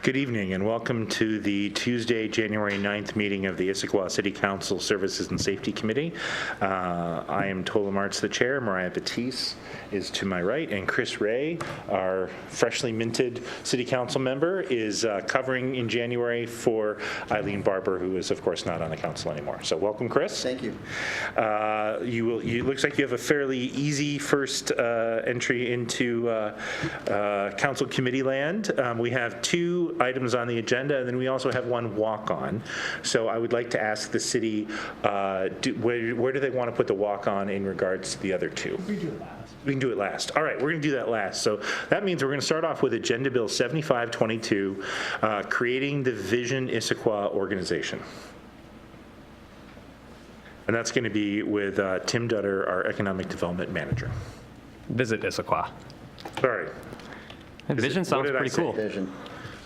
Good evening and welcome to the Tuesday, January 9th meeting of the Issaquah City Council Services and Safety Committee. I am Tola Martz, the chair. Mariah Batiste is to my right, and Chris Ray, our freshly minted city council member, is covering in January for Eileen Barber, who is of course not on the council anymore. So welcome, Chris. Thank you. It looks like you have a fairly easy first entry into council committee land. We have two items on the agenda, and then we also have one walk-on. So I would like to ask the city, where do they want to put the walk-on in regards to the other two? We do it last. We can do it last. All right, we're going to do that last. So that means we're going to start off with Agenda Bill 7522, creating the Vision Issaquah organization. And that's going to be with Tim Dutter, our Economic Development Manager. Visit Issaquah. Sorry. Vision sounds pretty cool. Vision.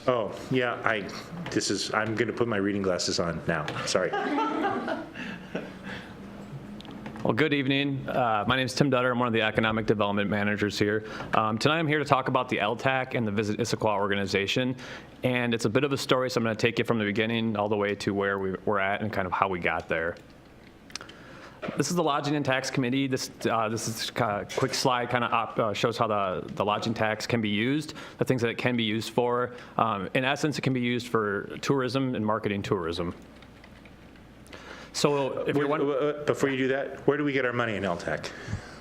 Oh, yeah, I'm going to put my reading glasses on now. Sorry. Well, good evening. My name is Tim Dutter. I'm one of the economic development managers here. Tonight I'm here to talk about the LTAC and the Visit Issaquah organization. And it's a bit of a story, so I'm going to take you from the beginning all the way to where we're at and kind of how we got there. This is the Lodging and Tax Committee. This is a quick slide, kind of shows how the lodging tax can be used, the things that it can be used for. In essence, it can be used for tourism and marketing tourism. So if you're wondering, before you do that, where do we get our money in LTAC?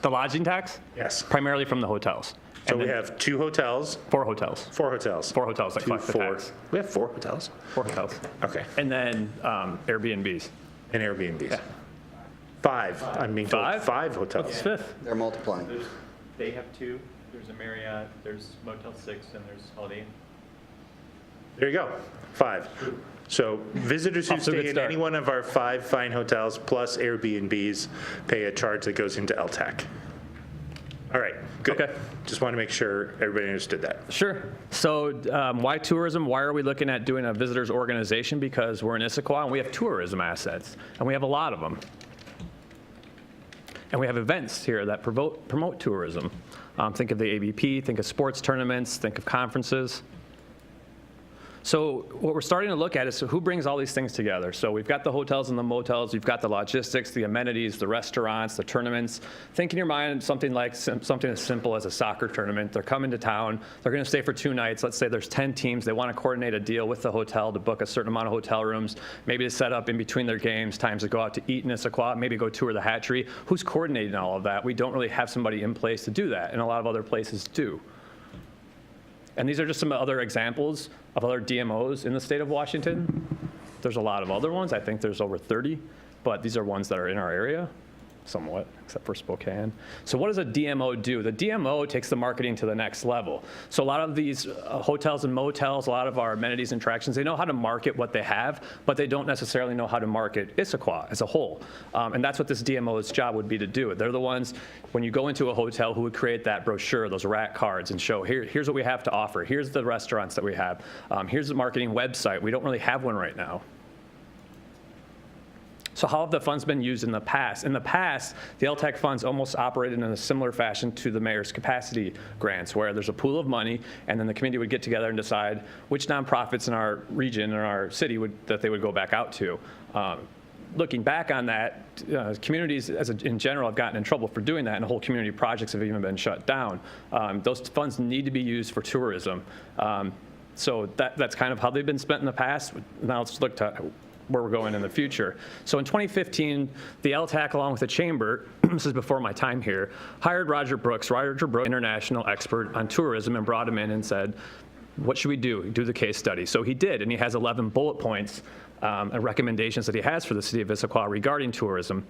the lodging tax? Yes. Primarily from the hotels. So we have two hotels. Four hotels. Four hotels. Four hotels that Two, collect the four. tax. We have four hotels. Four hotels. Okay. And then Airbnbs. And Airbnbs. Yeah. Five. I'm being told. Five? Five What's hotels. fifth? They're multiplying. They have two. There's a Marriott, there's Motel 6, and there's Holiday Inn. There you go. Five. So visitors who Off to a good stay in start. any one of our five fine hotels plus Airbnbs pay a charge that goes into LTAC. All right, good. Okay. Just want to make sure everybody understood that. Sure. So why tourism? Why are we looking at doing a visitors organization? Because we're in Issaquah and we have tourism assets, and we have a lot of them. And we have events here that promote tourism. Think of the ABP, think of sports tournaments, think of conferences. So what we're starting to look at is who brings all these things together. So we've got the hotels and the motels, we've got the logistics, the amenities, the restaurants, the tournaments. Think in your mind something like something as simple as a soccer tournament. They're coming to town, they're going to stay for 2 nights. Let's say there's 10 teams. They want to coordinate a deal with the hotel to book a certain amount of hotel rooms, maybe to set up in between their games, times to go out to eat in Issaquah, maybe go tour the hatchery. Who's coordinating all of that? We don't really have somebody in place to do that, and a lot of other places do. And these are just some other examples of other DMOs in the state of Washington. There's a lot of other ones. I think there's over 30, but these are ones that are in our area, somewhat, except for Spokane. So what does a DMO do? The DMO takes the marketing to the next level. So a lot of these hotels and motels, a lot of our amenities and attractions, they know how to market what they have, but they don't necessarily know how to market Issaquah as a whole. And that's what this DMO's job would be to do. They're the ones, when you go into a hotel, who would create that brochure, those rack cards, and show, here's what we have to offer. Here's the restaurants that we have. Here's the marketing website. We don't really have one right now. So how have the funds been used in the past? In the past, the LTAC funds almost operated in a similar fashion to the mayor's capacity grants, where there's a pool of money, and then the committee would get together and decide which nonprofits in our region or our city that they would go back out to. Looking back on that, communities in general have gotten in trouble for doing that, and whole community projects have even been shut down. Those funds need to be used for tourism. So that's kind of how they've been spent in the past. Now let's look to where we're going in the future. So in 2015, the LTAC, along with the chamber, this is before my time here, hired Roger Brooks, international expert on tourism, and brought him in and said, what should we do? Do the case study. So he did, and he has 11 bullet points and recommendations that he has for the city of Issaquah regarding tourism.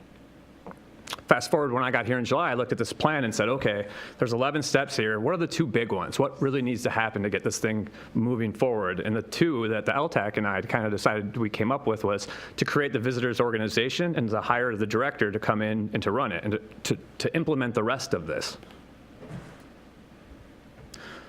Fast forward, when I got here in July, I looked at this plan and said, okay, there's 11 steps here. What are the 2 big ones? What really needs to happen to get this thing moving forward? And the 2 that the LTAC and I kind of decided we came up with was to create the visitors organization and to hire the director to come in and to run it and to implement the rest of this.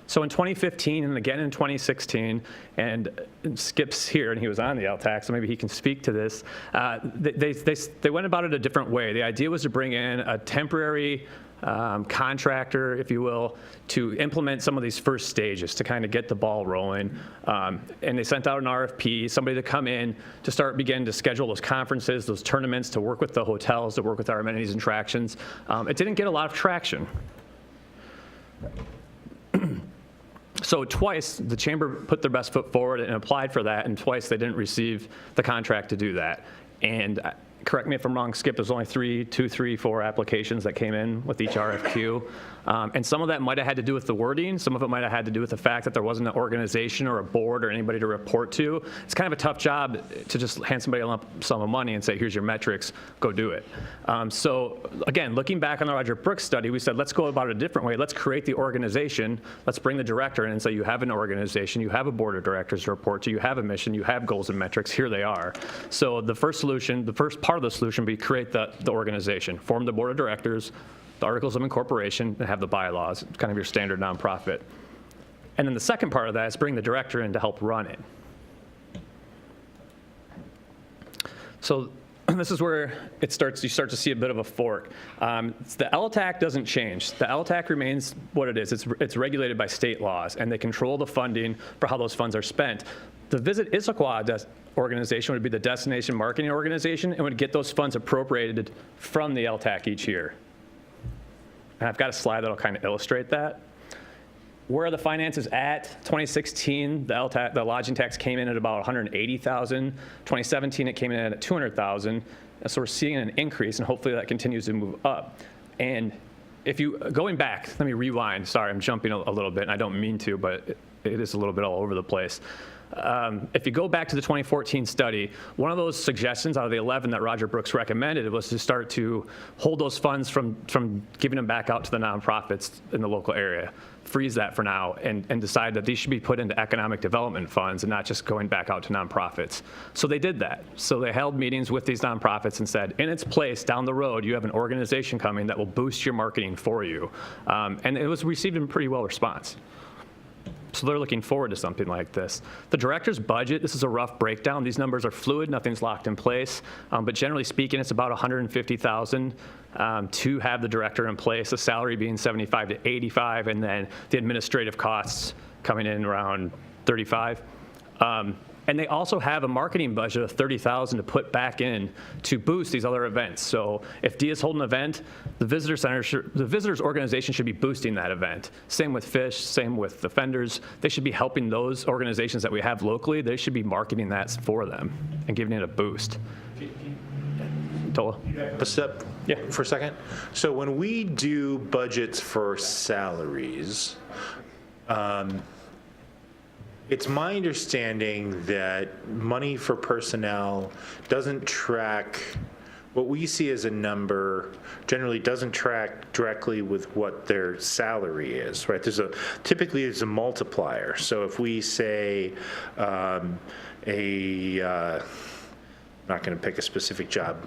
So in 2015 and again in 2016, and Skip's here, and he was on the LTAC, so maybe he can speak to this, they went about it a different way. The idea was to bring in a temporary contractor, if you will, to implement some of these first stages to kind of get the ball rolling. And they sent out an RFP, somebody to come in to begin to schedule those conferences, those tournaments, to work with the hotels, to work with our amenities and attractions. It didn't get a lot of traction. So twice, the chamber put their best foot forward and applied for that, and twice they didn't receive the contract to do that. And correct me if I'm wrong, Skip, there's only 4 applications that came in with each RFQ. And some of that might have had to do with the wording. Some of it might have had to do with the fact that there wasn't an organization or a board or anybody to report to. It's kind of a tough job to just hand somebody a lump sum of money and say, here's your metrics, go do it. So again, looking back on the Roger Brooks study, we said, let's go about it a different way. Let's create the organization. Let's bring the director in and say, you have an organization, you have a board of directors to report to, you have a mission, you have goals and metrics, here they are. So the first solution, the first part of the solution would be create the organization, form the board of directors, the articles of incorporation, and have the bylaws. It's kind of your standard nonprofit. And then the second part of that is bring the director in to help run it. So this is where you start to see a bit of a fork. The LTAC doesn't change. The LTAC remains what it is. It's regulated by state laws, and they control the funding for how those funds are spent. The Visit Issaquah organization would be the destination marketing organization and would get those funds appropriated from the LTAC each year. And I've got a slide that'll kind of illustrate that. Where are the finances at? 2016, the lodging tax came in at about 180,000. 2017, it came in at 200,000. So we're seeing an increase, and hopefully that continues to move up. And going back, let me rewind. Sorry, I'm jumping a little bit, and I don't mean to, but it is a little bit all over the place. If you go back to the 2014 study, one of those suggestions out of the 11 that Roger Brooks recommended was to start to hold those funds from giving them back out to the nonprofits in the local area, freeze that for now, and decide that these should be put into economic development funds and not just going back out to nonprofits. So they did that. So they held meetings with these nonprofits and said, in its place down the road, you have an organization coming that will boost your marketing for you. And it was received in pretty well response. So they're looking forward to something like this. The director's budget, this is a rough breakdown. These numbers are fluid, nothing's locked in place. But generally speaking, it's about $150,000 to have the director in place, the salary being $75 to $85, and then the administrative costs coming in around $35. And they also have a marketing budget of $30,000 to put back in to boost these other events. So if Dia's holding an event, the visitors organization should be boosting that event. Same with Fish, same with the Fenders. They should be helping those organizations that we have locally. They should be marketing that for them and giving it a boost. Tola? Step for a second. So when we do budgets for salaries, it's my understanding that money for personnel doesn't track, what we see as a number generally doesn't track directly with what their salary is, right? Typically there's a multiplier. So if we say I'm not going to pick a specific job.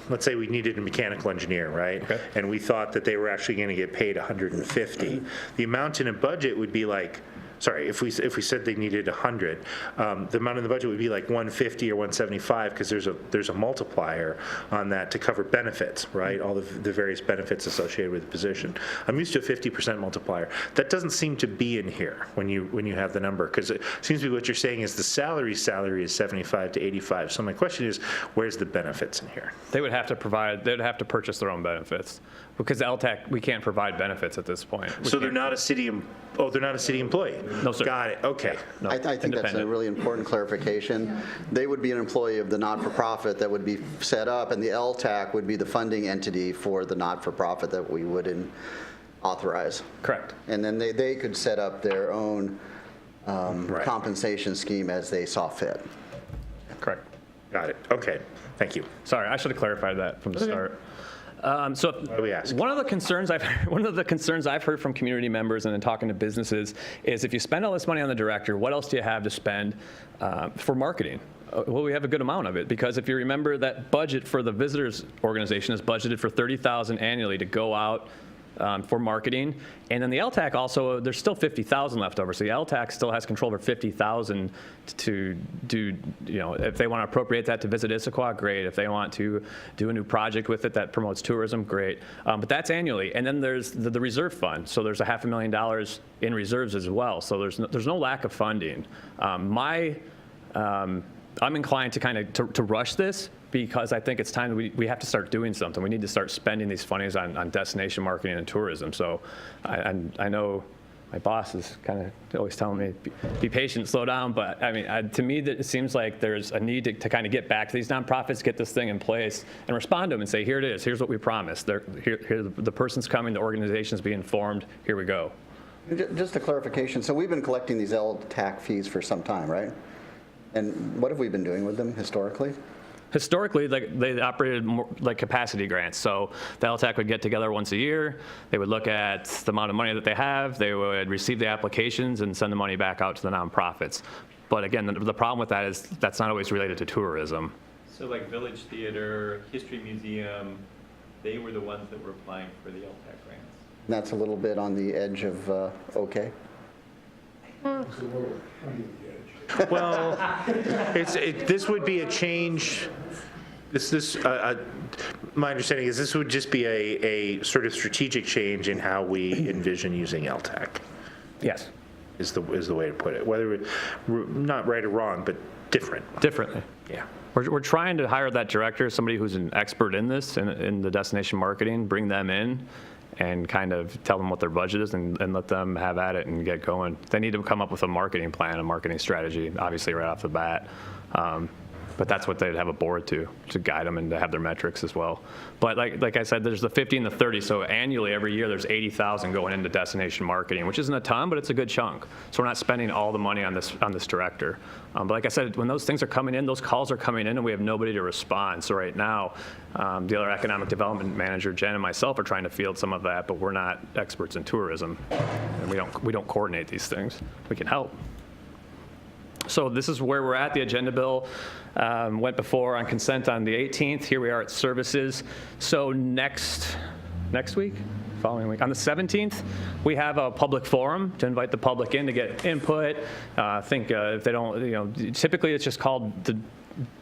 Let's say we needed a mechanical engineer, right? Okay. And we thought that they were actually going to get paid $150. The amount in a budget would be like, sorry, if we said they needed 100, the amount in the budget would be like 150 or 175 because there's a multiplier on that to cover benefits, right? All the various benefits associated with the position. I'm used to a 50% multiplier. That doesn't seem to be in here when you have the number, because it seems to be what you're saying is the salary is 75 to 85. So my question is, where's the benefits in here? They'd have to purchase their own benefits, because the LTAC, we can't provide benefits at this point. So they're not a city employee? No, sir. Got it, okay. No, I think that's a really important clarification. They would be an employee of the not-for-profit that would be set up, and the LTAC would be the funding entity for the not-for-profit that we would authorize. Correct. And then they could set up their own compensation scheme as they saw fit. Correct. Got it, okay, thank you. Sorry, I should have clarified that from the start. So Why do we ask? one of the concerns I've heard from community members and in talking to businesses is, if you spend all this money on the director, what else do you have to spend for marketing? Well, we have a good amount of it, because if you remember, that budget for the visitors organization is budgeted for $30,000 annually to go out for marketing. And then the LTAC also, there's still 50,000 left over. So the LTAC still has control over 50,000 to do, if they want to appropriate that to visit Issaquah, great. If they want to do a new project with it that promotes tourism, great. But that's annually. And then there's the reserve fund. So there's $500,000 in reserves as well. So there's no lack of funding. I'm inclined to kind of to rush this because I think it's time we have to start doing something. We need to start spending these fundings on destination marketing and tourism. So I know my boss is kind of always telling me, be patient, slow down. But I mean, to me, it seems like there's a need to kind of get back to these nonprofits, get this thing in place, and respond to them and say, here it is. Here's what we promised. Here, the person's coming. The organization's being formed. Here we go. Just a clarification. So we've been collecting these LTAC fees for some time, right? And what have we been doing with them historically? Historically, they operated more like capacity grants. So the LTAC would get together once a year. They would look at the amount of money that they have. They would receive the applications and send the money back out to the nonprofits. But again, the problem with that is that's not always related to tourism. So like Village Theater, History Museum, they were the ones that were applying for the LTAC grants. And that's a little bit on the edge of okay. Well, this would be a change. My understanding is this would just be a sort of strategic change in how we envision using LTAC. Yes. Is the way to put it. Whether not right or wrong, but different. Differently. Yeah. We're trying to hire that director, somebody who's an expert in this, in the destination marketing, bring them in and kind of tell them what their budget is and let them have at it and get going. They need to come up with a marketing plan, a marketing strategy, obviously right off the bat. But that's what they'd have a board to guide them and to have their metrics as well. But like I said, there's the 50 and the 30. So annually, every year, there's 80,000 going into destination marketing, which isn't a ton, but it's a good chunk. So we're not spending all the money on this director. But like I said, when those things are coming in, those calls are coming in, and we have nobody to respond. So right now, the other economic development manager, Jen, and myself are trying to field some of that, but we're not experts in tourism, and we don't coordinate these things. We can help. So this is where we're at. The agenda bill went before on consent on the 18th. Here we are at services. So next week, following week, on the 17th, we have a public forum to invite the public in to get input. If they don't, typically it's just called the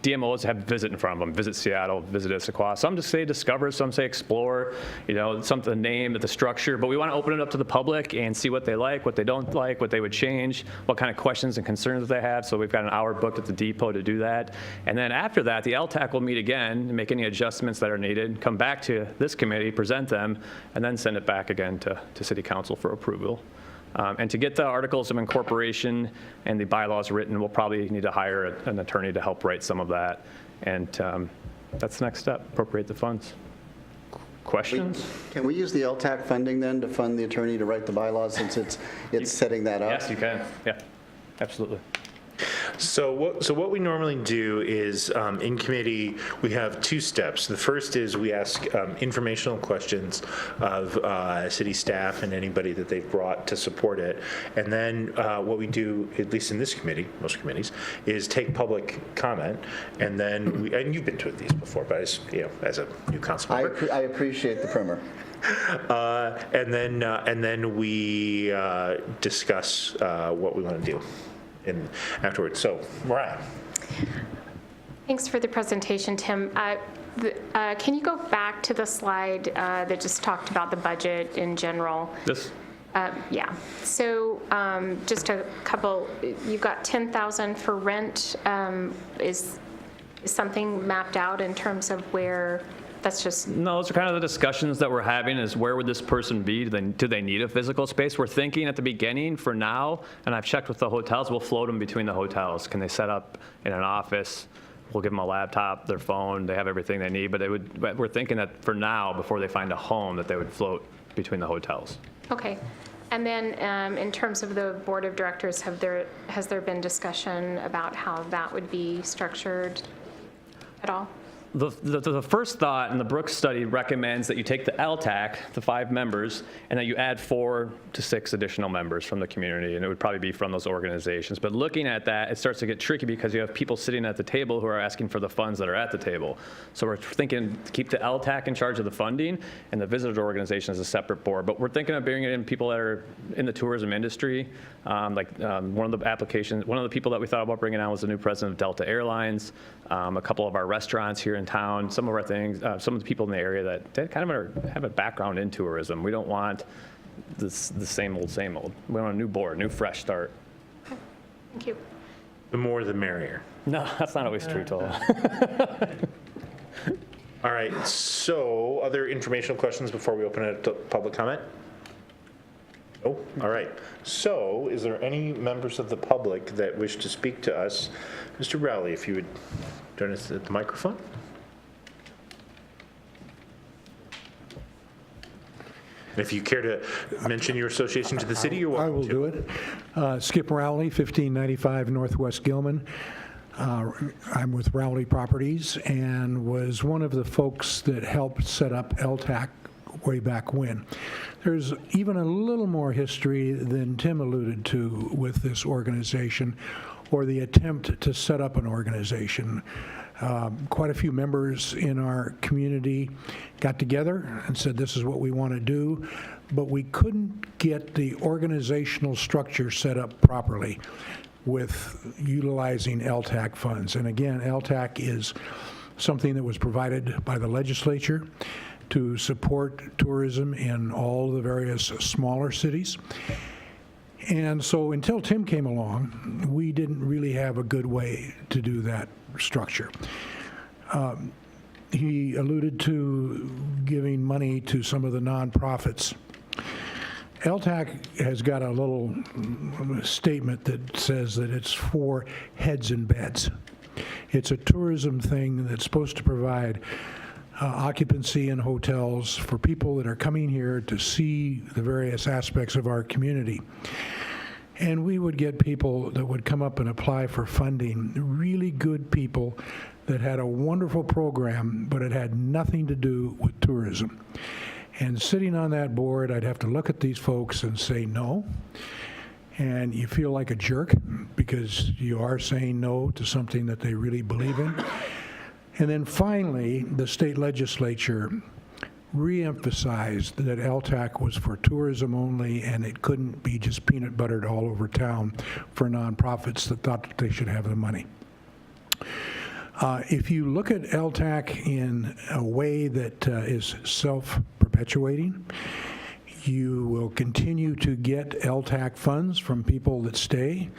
DMOs have visit in front of them, visit Seattle, visit Issaquah. Some just say discover, some say explore, something, the name, the structure, but we want to open it up to the public and see what they like, what they don't like, what they would change, what kind of questions and concerns they have. So we've got an hour booked at the depot to do that. And then after that, the LTAC will meet again and make any adjustments that are needed, come back to this committee, present them, and then send it back again to City Council for approval. And to get the articles of incorporation and the bylaws written, we'll probably need to hire an attorney to help write some of that. And that's the next step, appropriate the funds. Questions? Can we use the LTAC funding then to fund the attorney to write the bylaws since it's setting that up? Yes, you can. Yeah, absolutely. So what we normally do is, in committee, we have two steps. The first is we ask informational questions of city staff and anybody that they've brought to support it. And then what we do, at least in this committee, most committees, is take public comment. And then, and you've been to these before, but as a new council member. I appreciate the primer. And then we discuss what we want to do afterwards. So, Mariah. Thanks for the presentation, Tim. Can you go back to the slide that just talked about the budget in general? This? Yeah. So just a couple, you've got 10,000 for rent. Is something mapped out in terms of where? That's just... No, those are kind of the discussions that we're having is where would this person be? Do they need a physical space? We're thinking at the beginning for now, and I've checked with the hotels, we'll float them between the hotels. Can they set up in an office? We'll give them a laptop, their phone, they have everything they need, but we're thinking that for now, before they find a home, that they would float between the hotels. Okay. And then in terms of the board of directors, has there been discussion about how that would be structured at all? The first thought in the Brooks study recommends that you take the LTAC, the 5 members, and that you add 4 to 6 additional members from the community, and it would probably be from those organizations. But looking at that, it starts to get tricky because you have people sitting at the table who are asking for the funds that are at the table. So we're thinking to keep the LTAC in charge of the funding and the visitor organization as a separate board. But we're thinking of bringing in people that are in the tourism industry. One of the people that we thought about bringing on was the new president of Delta Airlines, a couple of our restaurants here in town, some of our things, some of the people in the area that kind of have a background in tourism. We don't want the same old, same old. We want a new board, new fresh start. Thank you. The more the merrier. No, that's not always true, Tola. All right, so other informational questions before we open it to public comment? Oh, all right. So is there any members of the public that wish to speak to us? Mr. Rowley, if you would join us at the microphone. If you care to mention your association to the city, you're welcome I will to. do it. Skip Rowley, 1595 Northwest Gilman. I'm with Rowley Properties and was one of the folks that helped set up LTAC way back when. There's even a little more history than Tim alluded to with this organization, or the attempt to set up an organization. Quite a few members in our community got together and said, this is what we want to do, but we couldn't get the organizational structure set up properly with utilizing LTAC funds. And again, LTAC is something that was provided by the legislature to support tourism in all the various smaller cities. And so until Tim came along, we didn't really have a good way to do that structure. He alluded to giving money to some of the nonprofits. LTAC has got a little statement that says that it's for heads and beds. It's a tourism thing that's supposed to provide occupancy in hotels for people that are coming here to see the various aspects of our community. And we would get people that would come up and apply for funding, really good people that had a wonderful program, but it had nothing to do with tourism. And sitting on that board, I'd have to look at these folks and say no. And you feel like a jerk because you are saying no to something that they really believe in. And then finally, the state legislature re-emphasized that LTAC was for tourism only, and it couldn't be just peanut buttered all over town for nonprofits that thought that they should have the money. If you look at LTAC in a way that is self-perpetuating, you will continue to get LTAC funds from people that stay,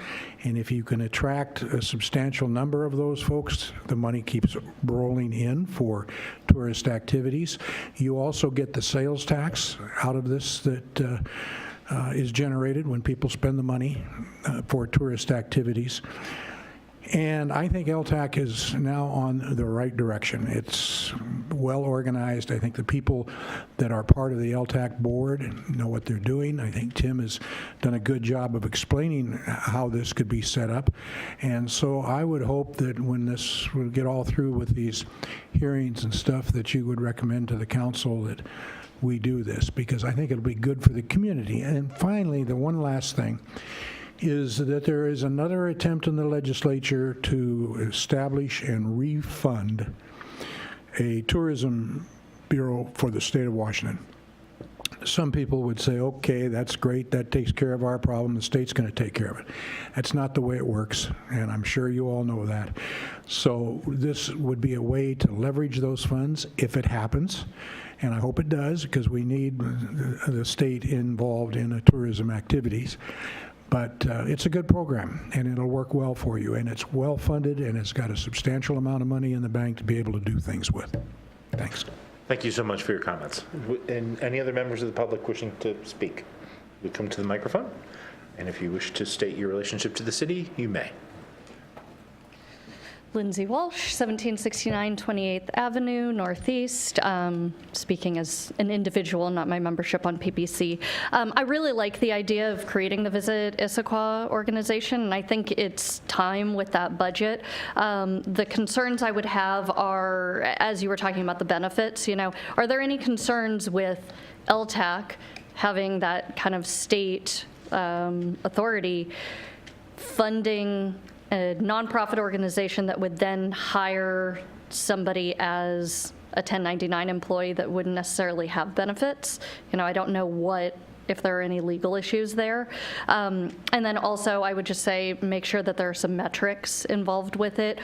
and if you can attract a substantial number of those folks, the money keeps rolling in for tourist activities. You also get the sales tax out of this that is generated when people spend the money for tourist activities. And I think LTAC is now on the right direction. It's well organized. I think the people that are part of the LTAC board know what they're doing. I think Tim has done a good job of explaining how this could be set up. And so I would hope that when this will get all through with these hearings and stuff, that you would recommend to the council that we do this, because I think it'll be good for the community. And finally, the one last thing is that there is another attempt in the legislature to establish and refund a tourism bureau for the state of Washington. Some people would say, okay, that's great, that takes care of our problem, the state's going to take care of it. That's not the way it works, and I'm sure you all know that. So this would be a way to leverage those funds if it happens, and I hope it does, because we need the state involved in the tourism activities. But it's a good program, and it'll work well for you, and it's well funded, and it's got a substantial amount of money in the bank to be able to do things with. Thanks. Thank you so much for your comments. And any other members of the public wishing to speak, you come to the microphone. And if you wish to state your relationship to the city, you may. Lindsay Walsh, 1769 28th Avenue, Northeast, speaking as an individual, not my membership on PPC. I really like the idea of creating the Visit Issaquah organization, and I think it's time with that budget. The concerns I would have are, as you were talking about the benefits, are there any concerns with LTAC having that kind of state authority funding a nonprofit organization that would then hire somebody as a 1099 employee that wouldn't necessarily have benefits? I don't know if there are any legal issues there. And then also, I would just say, make sure that there are some metrics involved with it.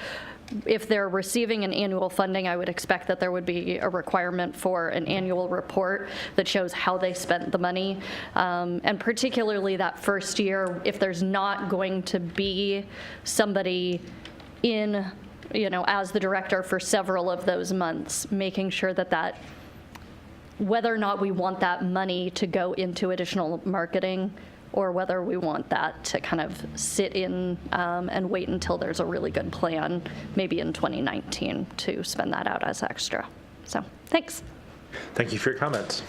If they're receiving an annual funding, I would expect that there would be a requirement for an annual report that shows how they spent the money. And particularly that first year, if there's not going to be somebody in, as the director for several of those months, making sure that whether or not we want that money to go into additional marketing, or whether we want that to kind of sit in and wait until there's a really good plan, maybe in 2019, to spend that out as extra. So, thanks. Thank you for your comments.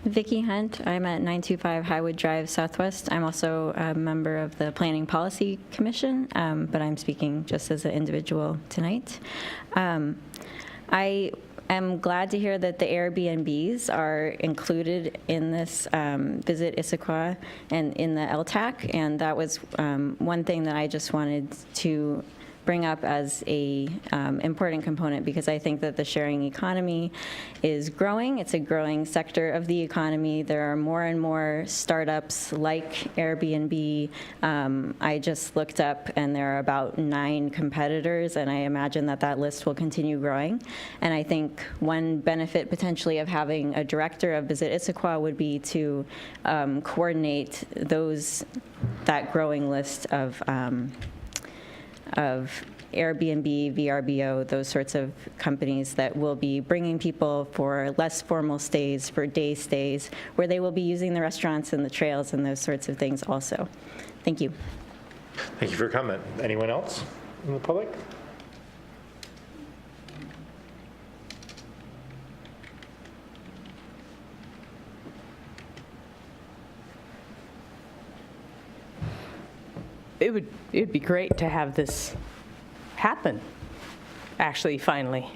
Vicki Hunt. I'm at 925 Highwood Drive Southwest. I'm also a member of the Planning Policy Commission, but I'm speaking just as an individual tonight. I am glad to hear that the Airbnbs are included in this Visit Issaquah and in the LTAC, and that was one thing that I just wanted to bring up as a important component, because I think that the sharing economy is growing. It's a growing sector of the economy. There are more and more startups like Airbnb. I just looked up, and there are about 9 competitors, and I imagine that list will continue growing. And I think one benefit potentially of having a director of Visit Issaquah would be to coordinate that growing list of Airbnb, VRBO, those sorts of companies that will be bringing people for less formal stays, for day stays, where they will be using the restaurants and the trails and those sorts of things also. Thank you. Thank you for your comment. Anyone else in the public? It'd be great to have this happen, actually, finally.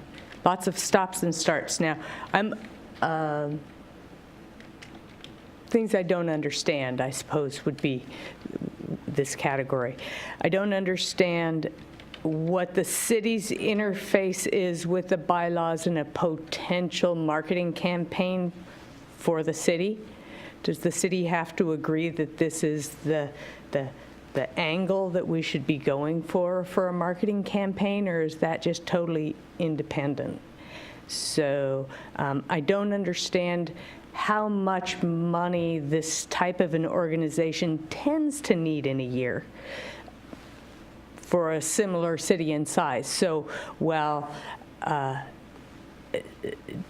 Lots of stops and starts. Now, things I don't understand, I suppose, would be this category. I don't understand what the city's interface is with the bylaws and a potential marketing campaign for the city. Does the city have to agree that this is the angle that we should be going for a marketing campaign, or is that just totally independent? So I don't understand how much money this type of an organization tends to need in a year for a similar city in size. So while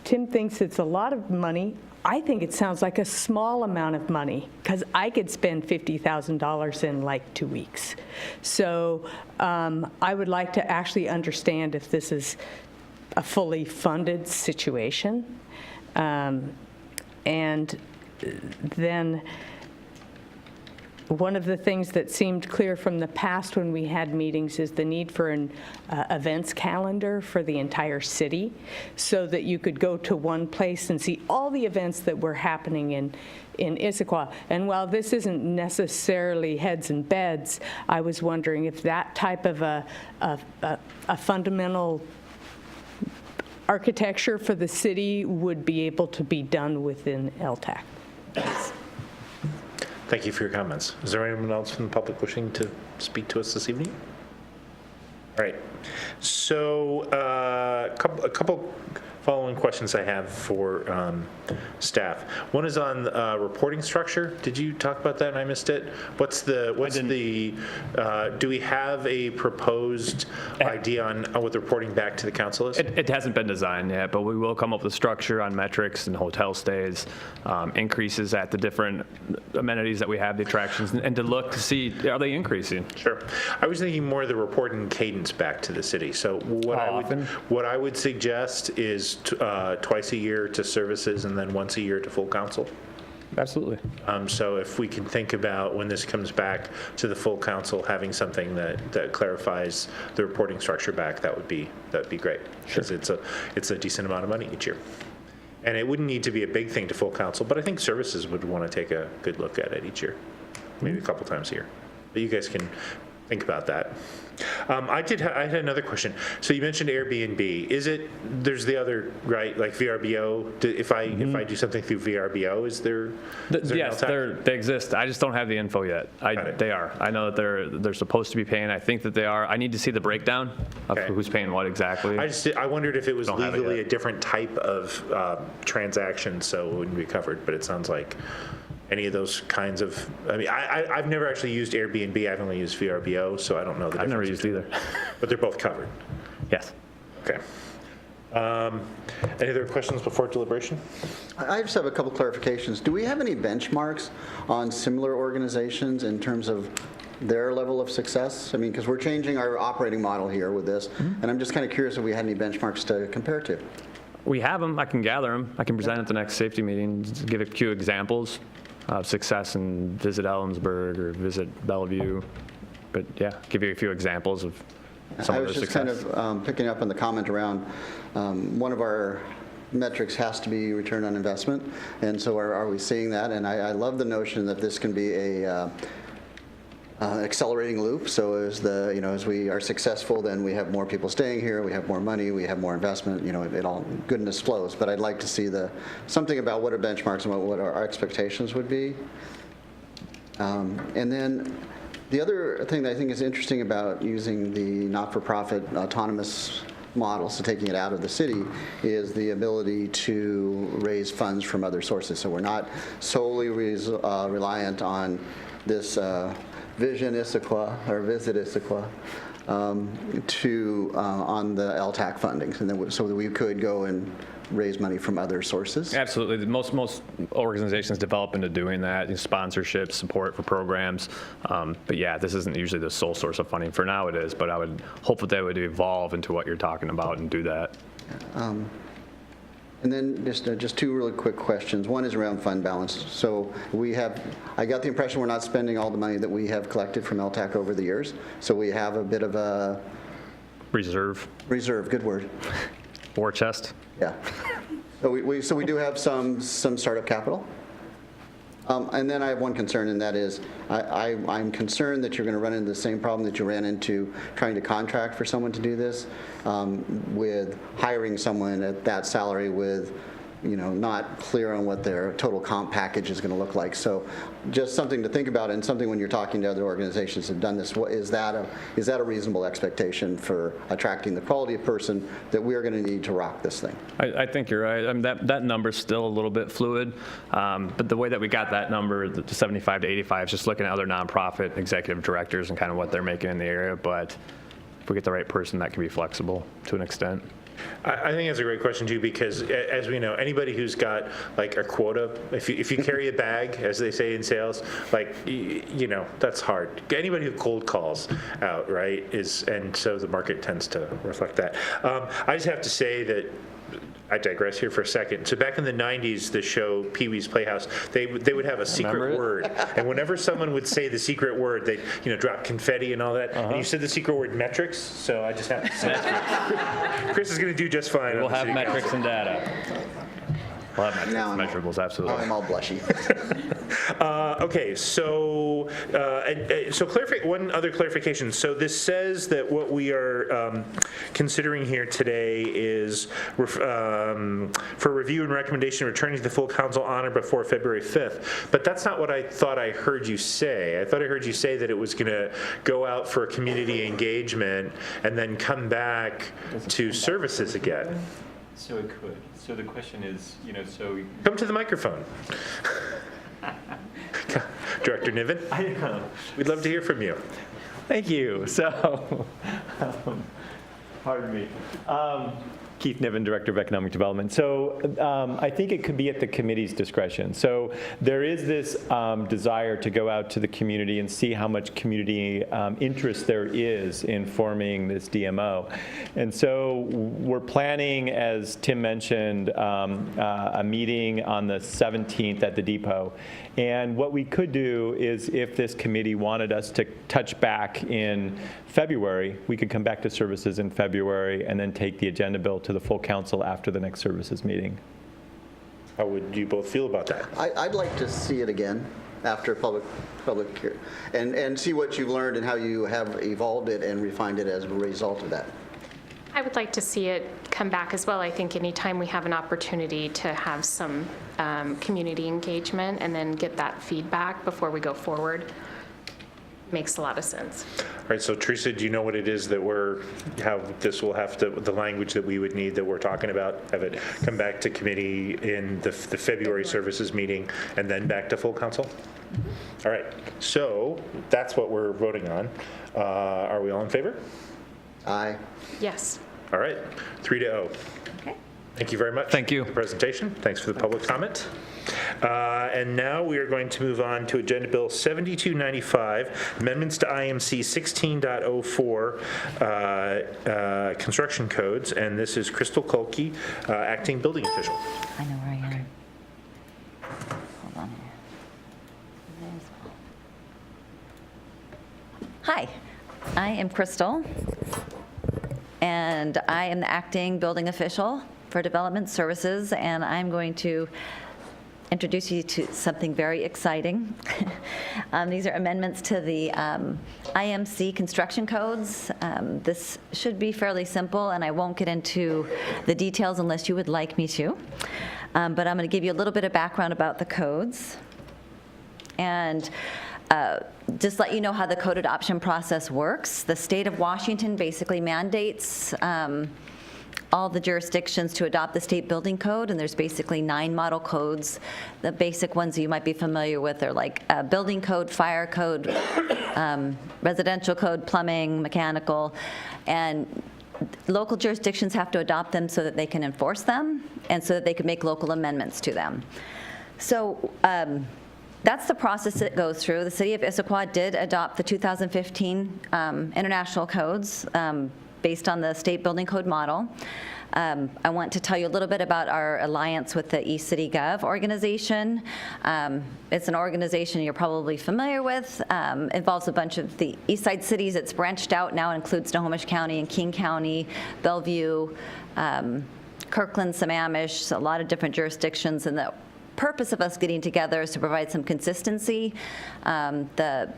Tim thinks it's a lot of money, I think it sounds like a small amount of money, because I could spend $50,000 in like 2 weeks. So I would like to actually understand if this is a fully funded situation. And then one of the things that seemed clear from the past when we had meetings is the need for an events calendar for the entire city, so that you could go to one place and see all the events that were happening in Issaquah. And while this isn't necessarily heads and beds, I was wondering if that type of a fundamental architecture for the city would be able to be done within LTAC. Thank you for your comments. Is there anyone else from the public wishing to speak to us this evening? All right. So a couple following questions I have for staff. One is on reporting structure. Did you talk about that and I missed it? Do we have a proposed idea on what the reporting back to the council is? It hasn't been designed yet, but we will come up with a structure on metrics and hotel stays, increases at the different amenities that we have, the attractions, and to look to see, are they increasing? Sure. I was thinking more of the reporting cadence back to the city. So what I would suggest is twice a year to services and then once a year to full council. Absolutely. So if we can think about when this comes back to the full council, having something that clarifies the reporting structure back, that'd be great. Because it's a decent amount of money each year. And it wouldn't need to be a big thing to full council, but I think services would want to take a good look at it each year, maybe a couple times a year. But you guys can think about that. I had another question. So you mentioned Airbnb. There's the other, right, like VRBO? If I do something through VRBO, is there Yes, they exist. I just don't have the info yet. They are. I know that they're supposed to be paying. I think that they are. I need to see the breakdown of who's paying what exactly. I wondered if it was Don't have it legally yet. a different type of transaction, so it wouldn't be covered, but it sounds like any of those kinds of, I mean, I've never actually used Airbnb. I've only used VRBO, so I don't know the difference. I've never used either. But they're both covered. Yes. Okay. Any other questions before deliberation? I just have a couple clarifications. Do we have any benchmarks on similar organizations in terms of their level of success? I mean, because we're changing our operating model here with this, and I'm just kind of curious if we had any benchmarks to compare to. We have them. I can gather them. I can present at the next safety meeting, give a few examples of success and Visit Ellensburg or Visit Bellevue. But yeah, give you a few examples of some I of was their just success. kind of picking up on the comment around one of our metrics has to be return on investment, and so are we seeing that? And I love the notion that this can be a accelerating loop. So as we are successful, then we have more people staying here, we have more money, we have more investment. It all goodness flows. But I'd like to see something about what are benchmarks and what our expectations would be. And then the other thing that I think is interesting about using the not-for-profit autonomous model, so taking it out of the city, is the ability to raise funds from other sources. So we're not solely reliant on this Vision Issaquah or Visit Issaquah on the LTAC funding, and then so that we could go and raise money from other sources. Absolutely. Most organizations develop into doing that, sponsorship, support for programs. But yeah, this isn't usually the sole source of funding. For now it is, but I would hope that they would evolve into what you're talking about and do that. And then just two really quick questions. One is around fund balance. So I got the impression we're not spending all the money that we have collected from LTAC over the years. So we have a bit of a Reserve, good word. war chest. Yeah. So we do have some startup capital. And then I have one concern, and that is I'm concerned that you're going to run into the same problem that you ran into trying to contract for someone to do this, with hiring someone at that salary with, not clear on what their total comp package is going to look like. So just something to think about, and something when you're talking to other organizations that have done this, is that a reasonable expectation for attracting the quality of person that we're going to need to rock this thing? I think you're right. I mean, that number's still a little bit fluid, but the way that we got that number, the 75 to 85, is just looking at other nonprofit executive directors and kind of what they're making in the area. But if we get the right person, that can be flexible to an extent. I think that's a great question too, because as we know, anybody who's got like a quota, if you carry a bag, as they say in sales, like, that's hard. Anybody who cold calls out, right, and so the market tends to reflect that. I just have to say that I digress here for a second. So back in the 90s, the show Pee-wee's Playhouse, they would have a secret word. And whenever someone would say the secret word, they'd drop confetti and all that. And you said the secret word metrics, so I just have to say Chris is going to do just fine. We'll have metrics and data. We'll have metrics, measurables, absolutely. I'm all blushy. Okay, so one other clarification. So this says that what we are considering here today is for review and recommendation returning to the full council on or before February 5th. But that's not what I thought I heard you say. I thought I heard you say that it was going to go out for community engagement and then come back to services again. So it could. So the question is, so Come to the microphone. Director Niven, I know. we'd love to hear from you. Thank you. So, pardon me. Keith Niven, Director of Economic Development. So I think it could be at the committee's discretion. So there is this desire to go out to the community and see how much community interest there is in forming this DMO. And so we're planning, as Tim mentioned, a meeting on the 17th at the depot. And what we could do is, if this committee wanted us to touch back in February, we could come back to services in February and then take the agenda bill to the full council after the next services meeting. How would you both feel about that? I'd like to see it again after public hearing, and see what you've learned and how you have evolved it and refined it as a result of that. I would like to see it come back as well. I think anytime we have an opportunity to have some community engagement and then get that feedback before we go forward makes a lot of sense. All right, so Teresa, do you know what it is that how this will have to, the language that we would need that we're talking about, have it come back to committee in the February services meeting and then back to full council? All right, so that's what we're voting on. Are we all in favor? Aye. Yes. All right, 3-0. Okay. Thank you very much. Thank you. For the presentation. Thanks for the public comment. And now we are going to move on to Agenda Bill 7295, amendments to IMC 16.04 construction codes, and this is Crystal Kolke, acting building official. I know where I am. Hold on here. Hi, I am Crystal, and I am the acting building official for Development Services, and I'm going to introduce you to something very exciting. These are amendments to the IMC construction codes. This should be fairly simple, and I won't get into the details unless you would like me to. But I'm going to give you a little bit of background about the codes, and just let you know how the code adoption process works. The state of Washington basically mandates all the jurisdictions to adopt the state building code, and there's basically 9 model codes. The basic ones you might be familiar with are like building code, fire code, residential code, plumbing, mechanical, and local jurisdictions have to adopt them so that they can enforce them and so that they can make local amendments to them. So that's the process it goes through. The city of Issaquah did adopt the 2015 international codes based on the state building code model. I want to tell you a little bit about our alliance with the eCityGov organization. It's an organization you're probably familiar with. Involves a bunch of the east side cities. It's branched out now, includes Snohomish County and King County, Bellevue, Kirkland, Sammamish, a lot of different jurisdictions. And the purpose of us getting together is to provide some consistency. The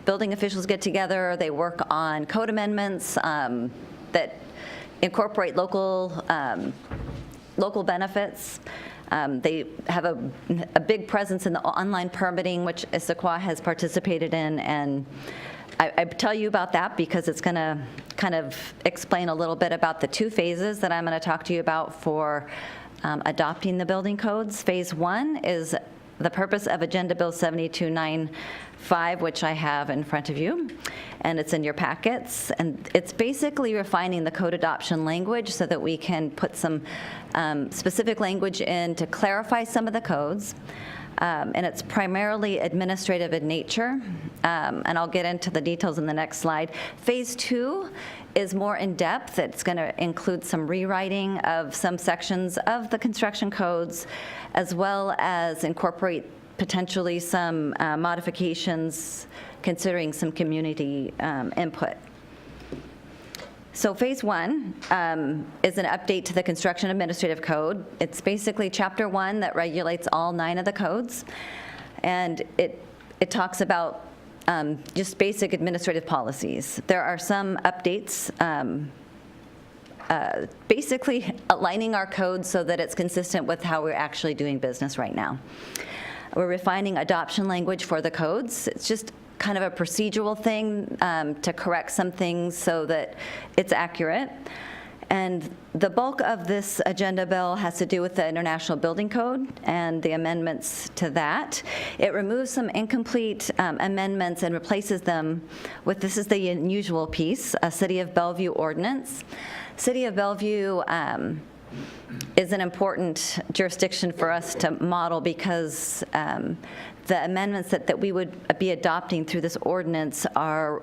building officials get together, they work on code amendments that incorporate local benefits. They have a big presence in the online permitting, which Issaquah has participated in, and I tell you about that because it's going to kind of explain a little bit about the 2 phases that I'm going to talk to you about for adopting the building codes. Phase 1 is the purpose of Agenda Bill 7295, which I have in front of you, and it's in your packets. And it's basically refining the code adoption language so that we can put some specific language in to clarify some of the codes. And it's primarily administrative in nature, and I'll get into the details in the next slide. Phase 2 is more in-depth. It's going to include some rewriting of some sections of the construction codes, as well as incorporate potentially some modifications considering some community input. So phase 1 is an update to the Construction Administrative Code. It's basically Chapter 1 that regulates all 9 of the codes, and it talks about just basic administrative policies. There are some updates basically aligning our code so that it's consistent with how we're actually doing business right now. We're refining adoption language for the codes. It's just kind of a procedural thing to correct some things so that it's accurate. And the bulk of this agenda bill has to do with the International Building Code and the amendments to that. It removes some incomplete amendments and replaces them with, this is the unusual piece, a City of Bellevue ordinance. City of Bellevue is an important jurisdiction for us to model because the amendments that we would be adopting through this ordinance are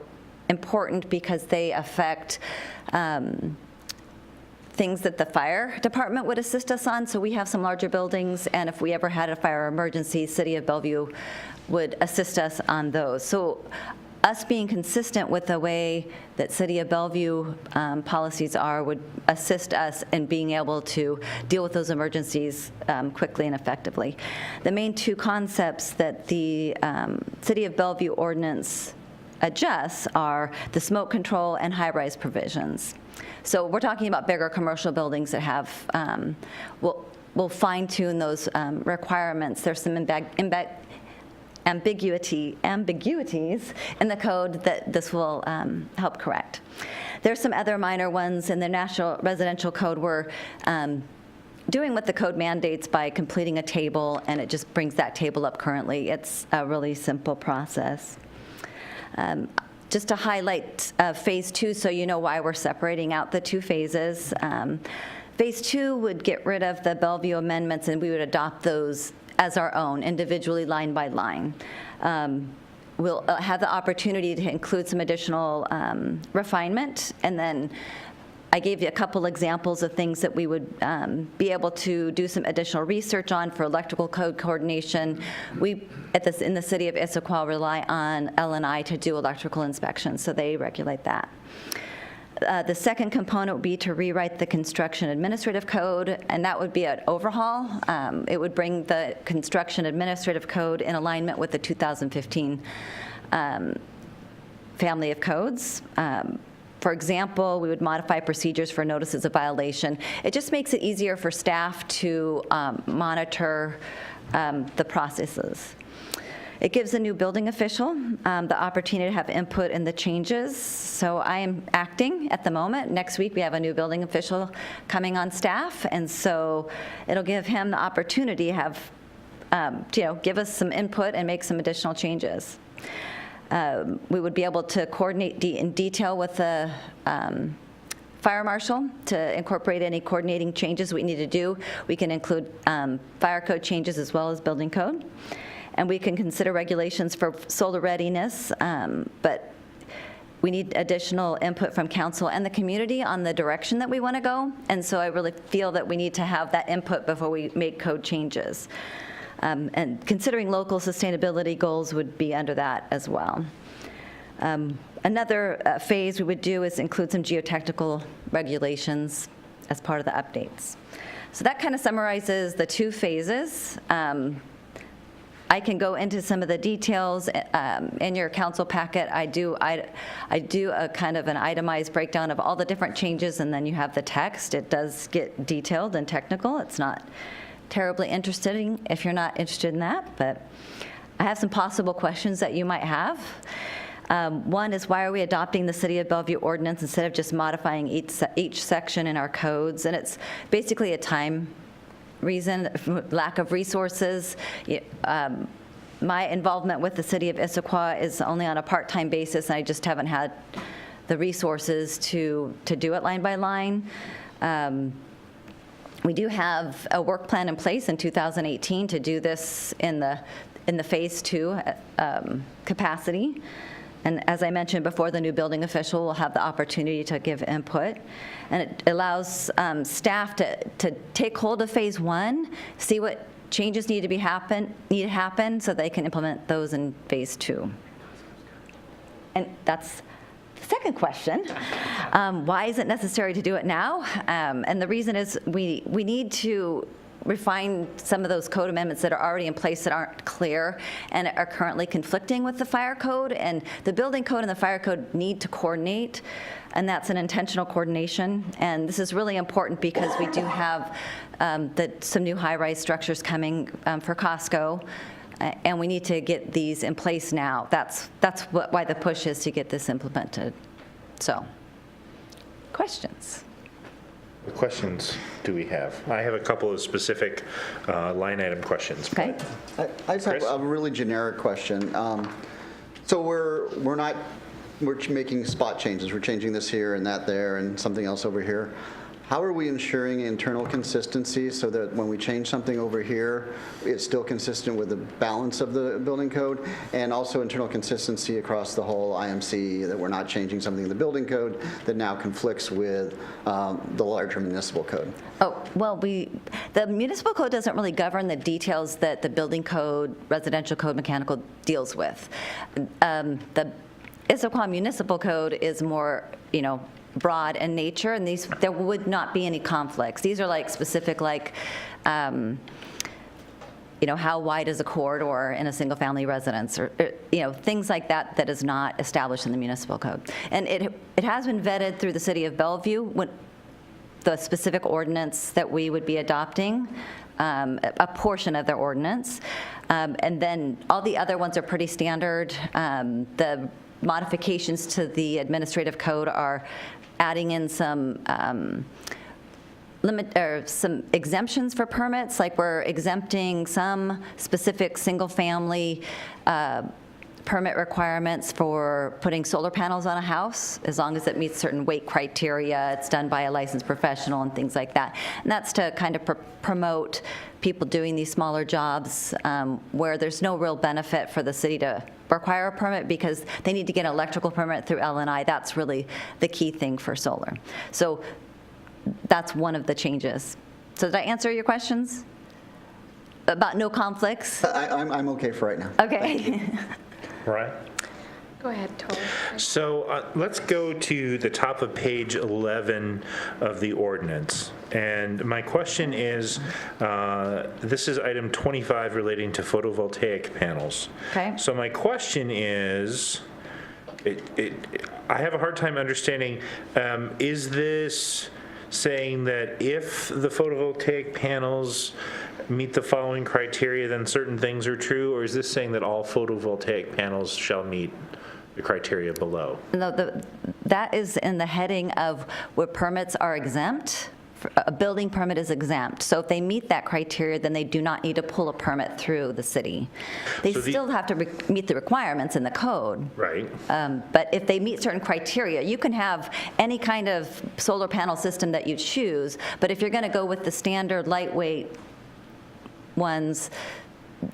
important because they affect things that the fire department would assist us on. So we have some larger buildings, and if we ever had a fire emergency, City of Bellevue would assist us on those. So us being consistent with the way that City of Bellevue policies are would assist us in being able to deal with those emergencies quickly and effectively. The main two concepts that the City of Bellevue ordinance adjusts are the smoke control and high-rise provisions. So we're talking about bigger commercial buildings that have, we'll fine-tune those requirements. There's some ambiguities in the code that this will help correct. There's some other minor ones in the National Residential Code. We're doing what the code mandates by completing a table, and it just brings that table up currently. It's a really simple process. Just to highlight phase 2 so you know why we're separating out the two phases. Phase 2 would get rid of the Bellevue amendments, and we would adopt those as our own, individually, line by line. We'll have the opportunity to include some additional refinement, and then I gave you a couple examples of things that we would be able to do some additional research on for electrical code coordination. We, in the city of Issaquah, rely on L&I to do electrical inspections, so they regulate that. The second component would be to rewrite the construction administrative code, and that would be an overhaul. It would bring the construction administrative code in alignment with the 2015 family of codes. For example, we would modify procedures for notices of violation. It just makes it easier for staff to monitor the processes. It gives a new building official the opportunity to have input in the changes. So I am acting at the moment. Next week we have a new building official coming on staff, and so it'll give him the opportunity to have, give us some input and make some additional changes. We would be able to coordinate in detail with the fire marshal to incorporate any coordinating changes we need to do. We can include fire code changes as well as building code. And we can consider regulations for solar readiness, but we need additional input from council and the community on the direction that we want to go. And so I really feel that we need to have that input before we make code changes. And considering local sustainability goals would be under that as well. Another phase we would do is include some geotechnical regulations as part of the updates. So that kind of summarizes the two phases. I can go into some of the details in your council packet. I do a kind of an itemized breakdown of all the different changes, and then you have the text. It does get detailed and technical. It's not terribly interesting if you're not interested in that, but I have some possible questions that you might have. One is, why are we adopting the City of Bellevue ordinance instead of just modifying each section in our codes? And it's basically a time reason, lack of resources. My involvement with the City of Issaquah is only on a part-time basis, and I just haven't had the resources to do it line by line. We do have a work plan in place in 2018 to do this in the phase 2 capacity. And as I mentioned before, the new building official will have the opportunity to give input. And it allows staff to take hold of phase 1, see what changes need to happen so they can implement those in phase 2. And that's the second question. Why is it necessary to do it now? And the reason is we need to refine some of those code amendments that are already in place that aren't clear and are currently conflicting with the fire code. And the building code and the fire code need to coordinate, and that's an intentional coordination. And this is really important because we do have some new high-rise structures coming for Costco, and we need to get these in place now. That's why the push is to get this implemented. So, questions? What questions do we have? I have a couple of specific line item questions. Okay. I just have Chris? a really generic question. So we're making spot changes. We're changing this here and that there and something else over here. How are we ensuring internal consistency so that when we change something over here, it's still consistent with the balance of the building code, and also internal consistency across the whole IMC, that we're not changing something in the building code that now conflicts with the larger municipal code? Oh, well, the municipal code doesn't really govern the details that the building code, residential code, mechanical deals with. The Issaquah Municipal Code is more, broad in nature, and there would not be any conflicts. These are like specific, like, how wide is a corridor in a single-family residence, or things like that that is not established in the municipal code. And it has been vetted through the city of Bellevue, the specific ordinance that we would be adopting, a portion of their ordinance. And then all the other ones are pretty standard. The modifications to the administrative code are adding in some some exemptions for permits, like we're exempting some specific single-family permit requirements for putting solar panels on a house, as long as it meets certain weight criteria, it's done by a licensed professional and things like that. And that's to kind of promote people doing these smaller jobs where there's no real benefit for the city to require a permit because they need to get an electrical permit through L&I. That's really the key thing for solar. So that's one of the changes. So did I answer your questions about no conflicts? I'm okay for right now. Okay. Right. Go ahead, Toll. So let's go to the top of page 11 of the ordinance. And my question is, this is item 25 relating to photovoltaic panels. Okay. So my question is, I have a hard time understanding, is this saying that if the photovoltaic panels meet the following criteria, then certain things are true? Or is this saying that all photovoltaic panels shall meet the criteria below? No, that is in the heading of where permits are exempt. A building permit is exempt. So if they meet that criteria, then they do not need to pull a permit through the city. They So still have to meet the requirements in the code. Right. But if they meet certain criteria, you can have any kind of solar panel system that you choose, but if you're going to go with the standard lightweight ones,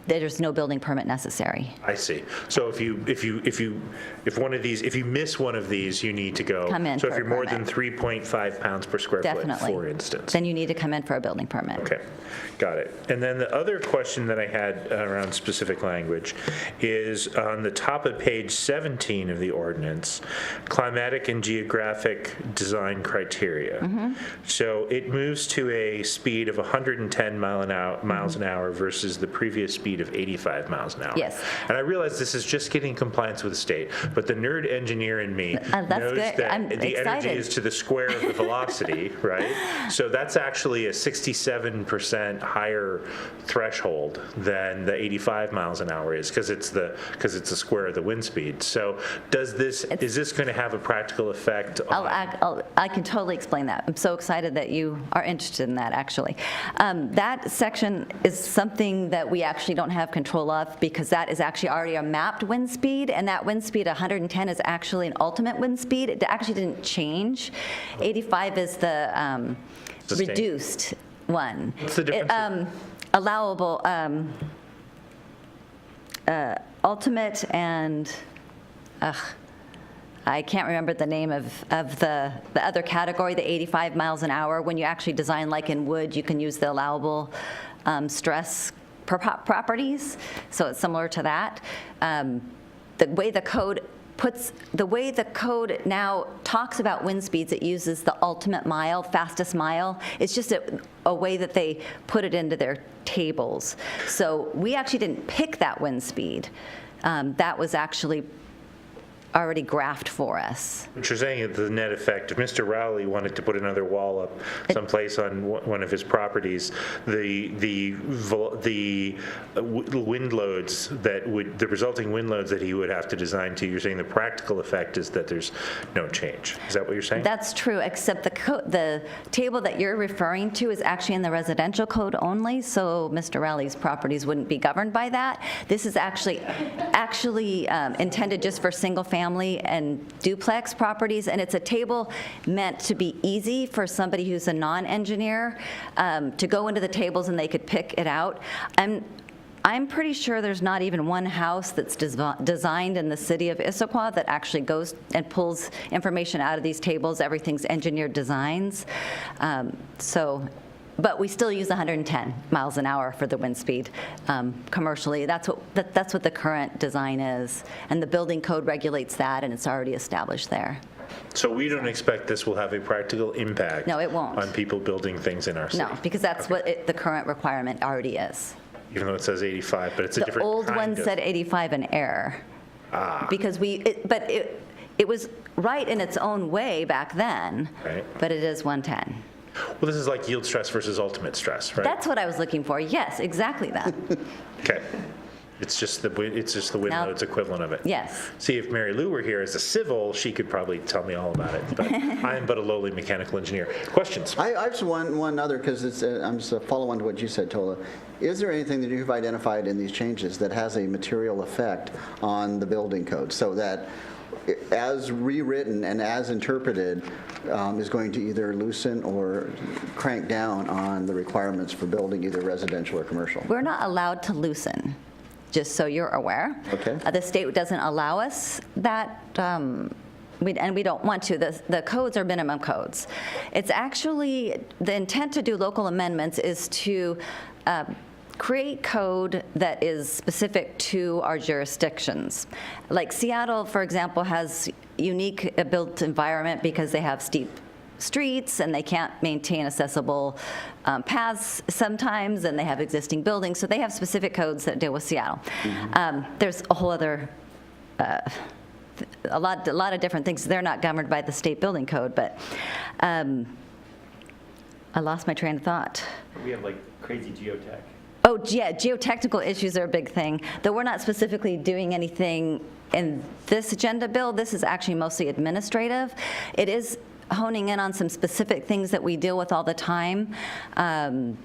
there's no building permit necessary. I see. So if you miss one of these, you need to go. Come in So if for a you're more than permit. 3.5 pounds per square foot, Definitely. for instance. Then you need to come in for a building permit. Okay, got it. And then the other question that I had around specific language is on the top of page 17 of the ordinance, climatic and geographic design criteria. Mm-hmm. So it moves to a speed of 110 miles an hour versus the previous speed of 85 miles an hour. Yes. And I realize this is just getting compliance with the state, but the nerd engineer in me That's knows good. that I'm the energy excited. is to the square of the velocity, right? So that's actually a 67% higher threshold than the 85 miles an hour is, because it's the square of the wind speed. So is this going to have a practical effect on? I can totally explain that. I'm so excited that you are interested in that, actually. That section is something that we actually don't have control of, because that is actually already a mapped wind speed, and that wind speed 110 is actually an ultimate wind speed. It actually didn't change. 85 is the Sustained. reduced one. What's the difference? Allowable, ultimate and, I can't remember the name of the other category, the 85 miles an hour. When you actually design, like in wood, you can use the allowable stress properties, so it's similar to that. The way the code now talks about wind speeds, it uses the ultimate mile, fastest mile. It's just a way that they put it into their tables. So we actually didn't pick that wind speed. That was actually already graphed for us. What you're saying is the net effect, if Mr. Rowley wanted to put another wall up someplace on one of his properties, the wind loads the resulting wind loads that he would have to design to, you're saying the practical effect is that there's no change. Is that what you're saying? That's true, except the table that you're referring to is actually in the residential code only, so Mr. Rowley's properties wouldn't be governed by that. This is actually intended just for single-family and duplex properties, and it's a table meant to be easy for somebody who's a non-engineer to go into the tables and they could pick it out. I'm pretty sure there's not even one house that's designed in the city of Issaquah that actually goes and pulls information out of these tables. Everything's engineered designs. But we still use 110 miles an hour for the wind speed commercially. That's what the current design is. And the building code regulates that, and it's already established there. So we don't expect this will have a practical impact. No, it won't. On people building things in our city. No, because that's what the current requirement already is. Even though it says 85, but it's a The different old kind one of- said 85 in error. Because it was right in its own way back then, Right. but it is 110. Well, this is like yield stress versus ultimate stress, right? That's what I was looking for. Yes, exactly that. Okay. It's just the wind Now- loads equivalent of it. Yes. See, if Mary Lou were here as a civil, she could probably tell me all about it, but I am but a lowly mechanical engineer. Questions? I have just one other, because I'm just a follow-on to what you said, Tola. Is there anything that you've identified in these changes that has a material effect on the building code, so that as rewritten and as interpreted is going to either loosen or crank down on the requirements for building either residential or commercial? We're not allowed to loosen, just so you're aware. Okay. The state doesn't allow us that, and we don't want to. The codes are minimum codes. It's actually, the intent to do local amendments is to create code that is specific to our jurisdictions. Like Seattle, for example, has unique built environment because they have steep streets and they can't maintain accessible paths sometimes, and they have existing buildings, so they have specific codes that deal with Seattle. There's a whole other a lot of different things. They're not governed by the state building code, but I lost my train of thought. We have like crazy geotech. Oh, yeah, geotechnical issues are a big thing. Though we're not specifically doing anything in this agenda bill, this is actually mostly administrative. It is honing in on some specific things that we deal with all the time. And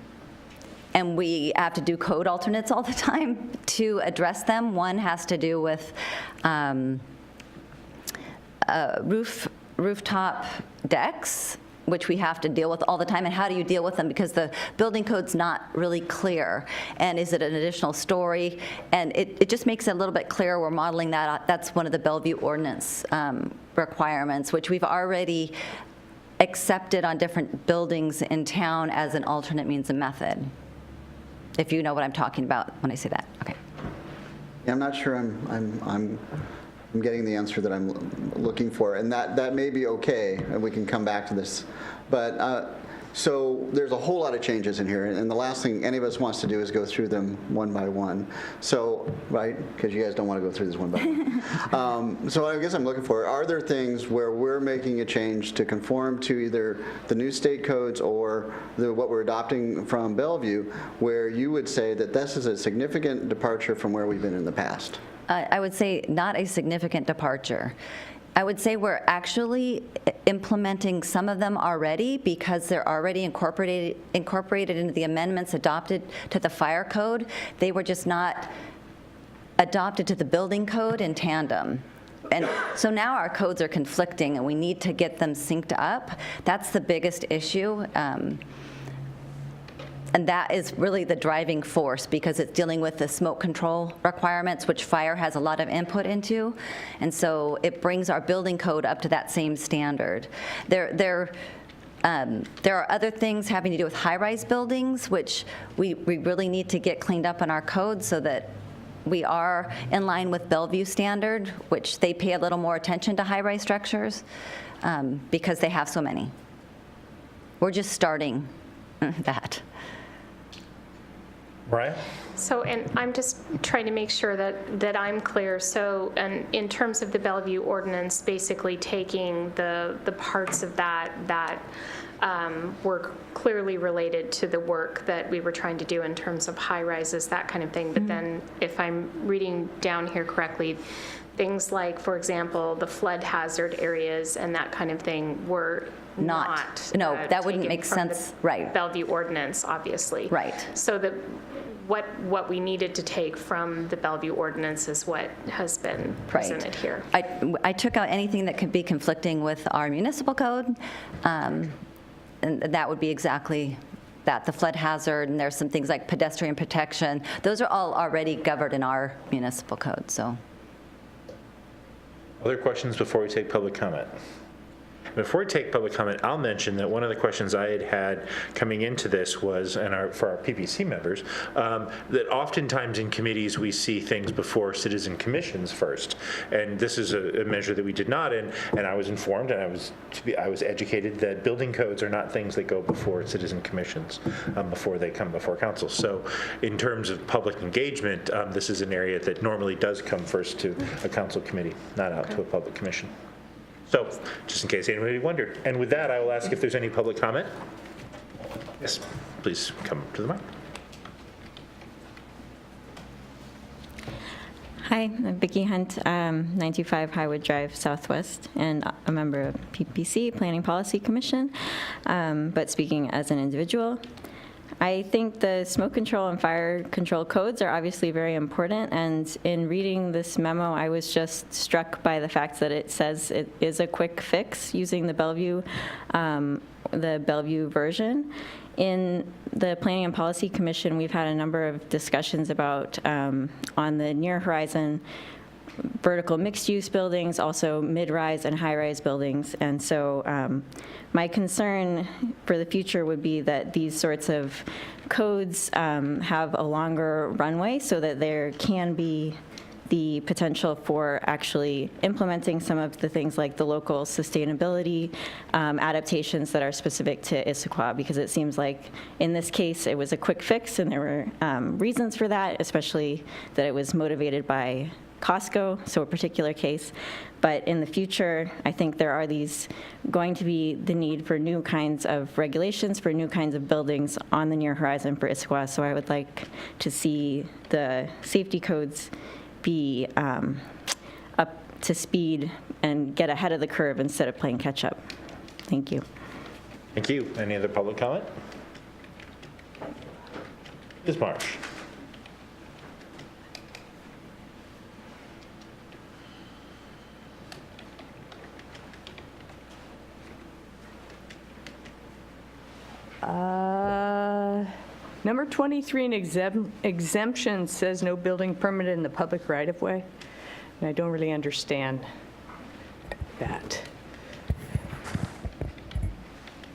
we have to do code alternates all the time to address them. One has to do with rooftop decks, which we have to deal with all the time, and how do you deal with them, because the building code's not really clear, and is it an additional story, and it just makes it a little bit clearer. We're modeling that out. That's one of the Bellevue ordinance requirements, which we've already accepted on different buildings in town as an alternate means and method, if you know what I'm talking about when I say that. Okay. Yeah, I'm not sure I'm getting the answer that I'm looking for, and that may be okay, and we can come back to this. But so there's a whole lot of changes in here, and the last thing any of us wants to do is go through them one by one. So, right, because you guys don't want to go through this one by one. So I guess I'm looking for, are there things where we're making a change to conform to either the new state codes or what we're adopting from Bellevue, where you would say that this is a significant departure from where we've been in the past? I would say not a significant departure. I would say we're actually implementing some of them already because they're already incorporated into the amendments adopted to the fire code. They were just not adopted to the building code in tandem. And so now our codes are conflicting and we need to get them synced up. That's the biggest issue. And that is really the driving force because it's dealing with the smoke control requirements, which fire has a lot of input into. And so it brings our building code up to that same standard. There are other things having to do with high-rise buildings, which we really need to get cleaned up in our code so that we are in line with Bellevue standard, which they pay a little more attention to high-rise structures because they have so many. We're just starting that. Mariah? So, and I'm just trying to make sure that I'm clear. So, and in terms of the Bellevue ordinance, basically taking the parts of that were clearly related to the work that we were trying to do in terms of high rises, that kind of thing. But then if I'm reading down here correctly, things like, for example, the flood hazard areas and that kind of thing were not. No, that wouldn't taken make from the sense. Right. Bellevue ordinance, obviously. Right. So what we needed to take from the Bellevue ordinance is what has been presented here. I took out anything that could be conflicting with our municipal code, and that would be exactly that, the flood hazard, and there's some things like pedestrian protection. Those are all already governed in our municipal code, so. Other questions before we take public comment? Before we take public comment, I'll mention that one of the questions I had coming into this was, and for our PPC members, that oftentimes in committees we see things before citizen commissions first. And this is a measure that we did not, and I was informed and I was educated that building codes are not things that go before citizen commissions before they come before council. So in terms of public engagement, this is an area that normally does come first to a council committee, not out to a public commission. So, just in case anybody wondered. And with that, I will ask if there's any public comment. Yes, please come to the mic. Hi, I'm Vicki Hunt, 925 Highwood Drive Southwest, and a member of PPC, Planning Policy Commission, but speaking as an individual. I think the smoke control and fire control codes are obviously very important, and in reading this memo, I was just struck by the fact that it says it is a quick fix using the Bellevue version. In the Planning and Policy Commission, we've had a number of discussions about on the near horizon vertical mixed-use buildings, also mid-rise and high-rise buildings. And so my concern for the future would be that these sorts of codes have a longer runway so that there can be the potential for actually implementing some of the things like the local sustainability adaptations that are specific to Issaquah, because it seems like in this case it was a quick fix and there were reasons for that, especially that it was motivated by Costco, so a particular case. But in the future, I think there are going to be the need for new kinds of regulations for new kinds of buildings on the near horizon for Issaquah. So I would like to see the safety codes be up to speed and get ahead of the curve instead of playing catch up. Thank you. Thank you. Any other public comment? Ms. Marsh. Number 23, an exemption says no building permit in the public right-of-way, and I don't really understand that.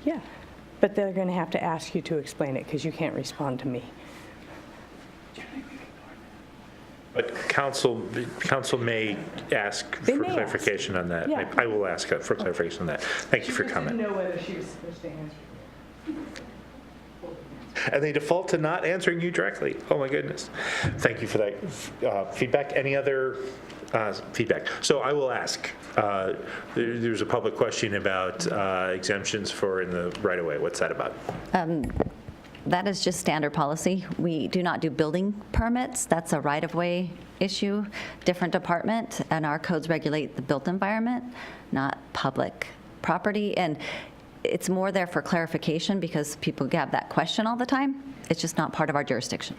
Yeah, but they're going to have to ask you to explain it because you can't respond to me. But council may ask They for may clarification on that. Yeah. I will ask for clarification on that. Thank you for your comment. Know whether she was supposed to answer. And they default to not answering you directly. Oh, my goodness. Thank you for that feedback. Any other feedback? So I will ask. There's a public question about exemptions for in the right-of-way. What's that about? That is just standard policy. We do not do building permits. That's a right-of-way issue, different department, and our codes regulate the built environment, not public property. And it's more there for clarification because people have that question all the time. It's just not part of our jurisdiction.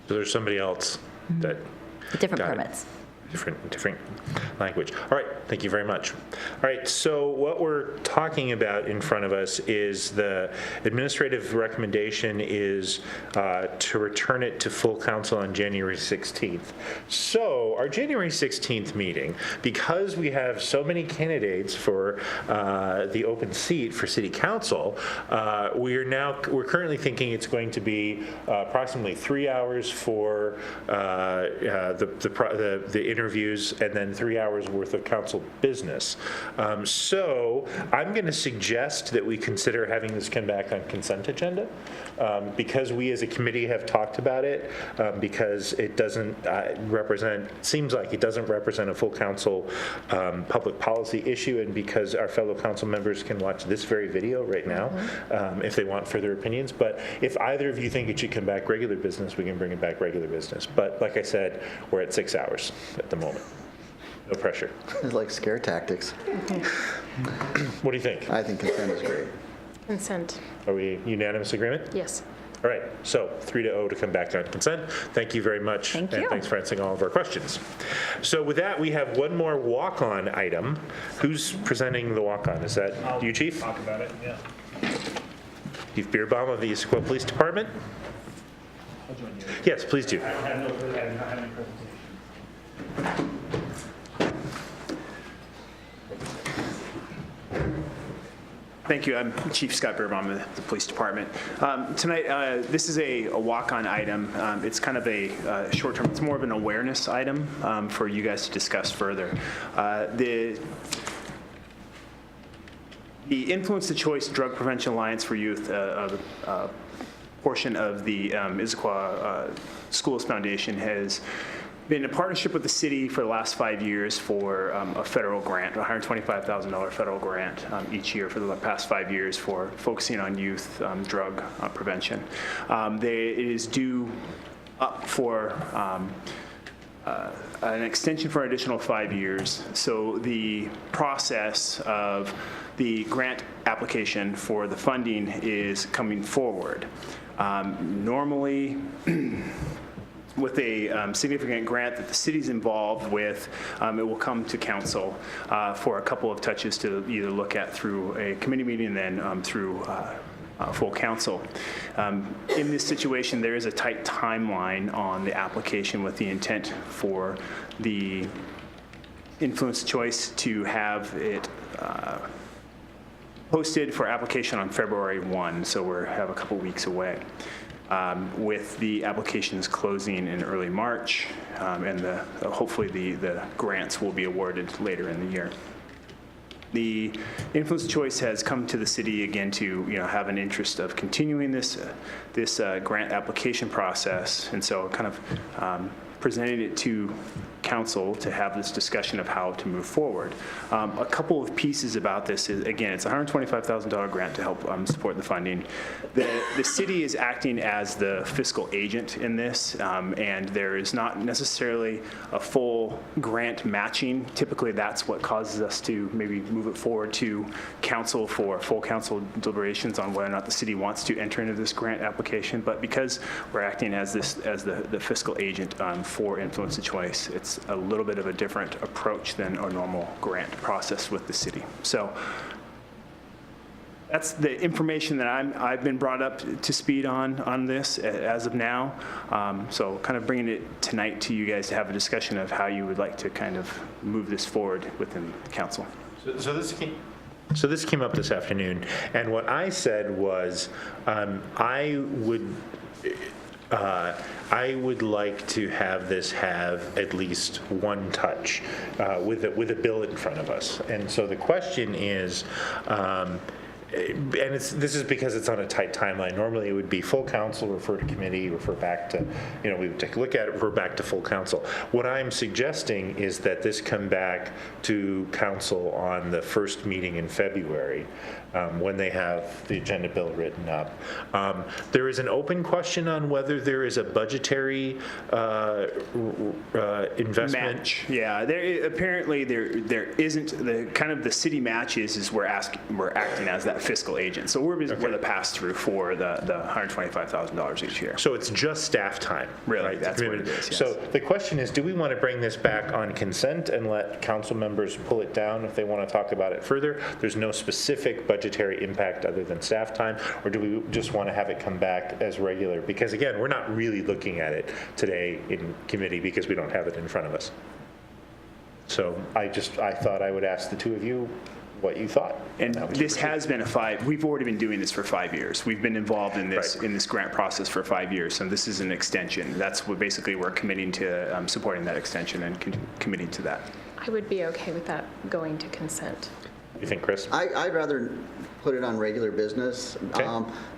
So there's somebody else that Different got it. permits. Different language. All right, thank you very much. All right, so what we're talking about in front of us is the administrative recommendation is to return it to full council on January 16th. So our January 16th meeting, because we have so many candidates for the open seat for city council, we're currently thinking it's going to be approximately 3 hours for the interviews, and then 3 hours worth of council business. So I'm going to suggest that we consider having this come back on consent agenda, because we as a committee have talked about it, because it doesn't seems like it doesn't represent a full council public policy issue, and because our fellow council members can watch this very video right now if they want further opinions. But if either of you think it should come back regular business, we can bring it back regular business. But like I said, we're at 6 hours at the moment. No pressure. It's like scare tactics. What do you think? I think consent is great. Consent, Are we unanimous agreement? yes. All right, so 3-0 to come back on consent. Thank you very much. Thank And you. thanks for answering all of our questions. So with that, we have one more walk-on item. Who's presenting the walk-on? Is that you, Chief? Talk about it, yeah. Chief Beerbaum of the Issaquah Police Department? Yes, please do. Thank you. I'm Chief Scott Beerbaum of the Police Department. Tonight, this is a walk-on item. It's kind of a short-term, it's more of an awareness item for you guys to discuss further. The Influence the Choice Drug Prevention Alliance for Youth, a portion of the Issaquah Schools Foundation, has been in partnership with the city for the last 5 years for a federal grant, a $125,000 federal grant each year for the past 5 years for focusing on youth drug prevention. It is due up for an extension for an additional 5 years. So the process of the grant application for the funding is coming forward. Normally, with a significant grant that the city's involved with, it will come to council for a couple of touches to either look at through a committee meeting and then through full council. In this situation, there is a tight timeline on the application with the intent for the Influence Choice to have it posted for application on February 1, so we have a couple weeks away. With the applications closing in early March, and hopefully the grants will be awarded later in the year. The Influence Choice has come to the city again to have an interest of continuing this grant application process, and so kind of presented it to council to have this discussion of how to move forward. A couple of pieces about this is, again, it's a $125,000 grant to help support the funding. The city is acting as the fiscal agent in this, and there is not necessarily a full grant matching. Typically, that's what causes us to maybe move it forward to council for full council deliberations on whether or not the city wants to enter into this grant application. But because we're acting as the fiscal agent for Influence the Choice, it's a little bit of a different approach than our normal grant process with the city. So that's the information that I've been brought up to speed on this as of now. So kind of bringing it tonight to you guys to have a discussion of how you would like to kind of move this forward within the council. So this came up this afternoon, and what I said was I would like to have this have at least one touch with a bill in front of us. And so the question is, and this is because it's on a tight timeline. Normally it would be full council, refer to committee, refer back to, we would take a look at it, refer back to full council. What I'm suggesting is that this come back to council on the first meeting in February, when they have the agenda bill written up. There is an open question on whether there is a budgetary investment. Match, yeah. Apparently there isn't. The city match is we're acting as that fiscal agent. So we're the pass through for the $125,000 each year. So it's just staff time. Really, right? that's what it is, yes. So the question is, do we want to bring this back on consent and let council members pull it down if they want to talk about it further? There's no specific budgetary impact other than staff time, or do we just want to have it come back as regular? Because again, we're not really looking at it today in committee because we don't have it in front of us. So I thought I would ask the two of you what you thought. And How would you this proceed? has been we've already been doing this for 5 years. We've been involved in this, Right. in this grant process for 5 years, so this is an extension. That's what basically we're committing to supporting that extension and committing to that. I would be okay with that going to consent. You think, Chris? I'd rather put it on regular business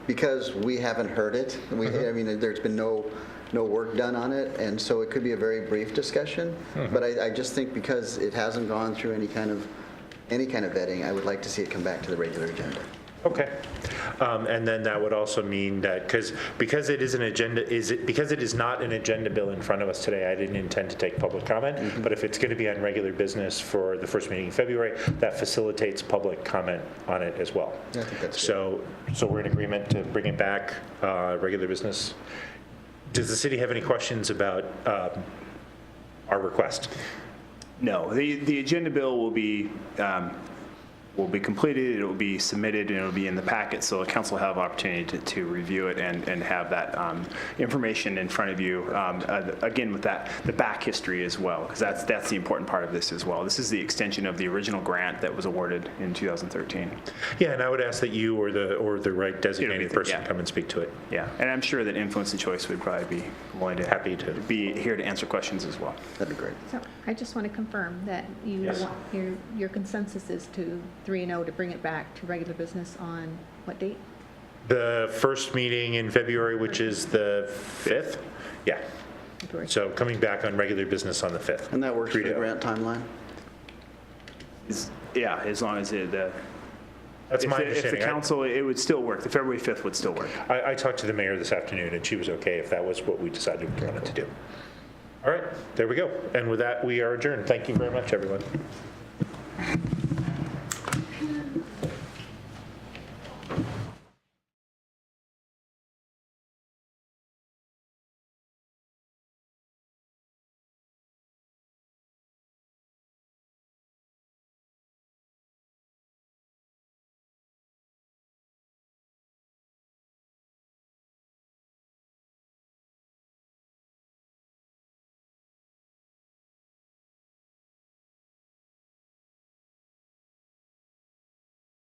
because we haven't heard it. I mean, there's been no work done on it, and so it could be a very brief discussion. But I just think because it hasn't gone through any kind of vetting, I would like to see it come back to the regular agenda. Okay. And then that would also mean that, because it is an agenda, because it is not an agenda bill in front of us today, I didn't intend to take public comment, but if it's going to be on regular business for the first meeting in February, that facilitates public comment on it as well. I think that's So we're in agreement to bring it back, regular business. Does the city have any questions about our request? No, the agenda bill will be completed, it will be submitted, and it will be in the packet, so the council will have opportunity to review it and have that information in front of you. Again, with that, the back history as well, because that's the important part of this as well. This is the extension of the original grant that was awarded in 2013. Yeah, and I would ask that you or the right designated person Yeah. come and speak to it. Yeah, and I'm sure that Influence and Choice would probably be willing to Happy to. be here to answer questions as well. That'd be great. So I just want to confirm that you Yes. want, your consensus is to 3-0 to bring it back to regular business on what date? The first meeting in February, which is the 5th? Yeah. February. So coming back on regular business on the 5th. And that works for the 3-0. grant timeline? Yeah, as long as That's if my the understanding. council, it would still work. The February 5th would still work. I talked to the mayor this afternoon, and she was okay if that was what we decided we wanted to do. All right, there we go. And with that, we are adjourned. Thank you very much, everyone.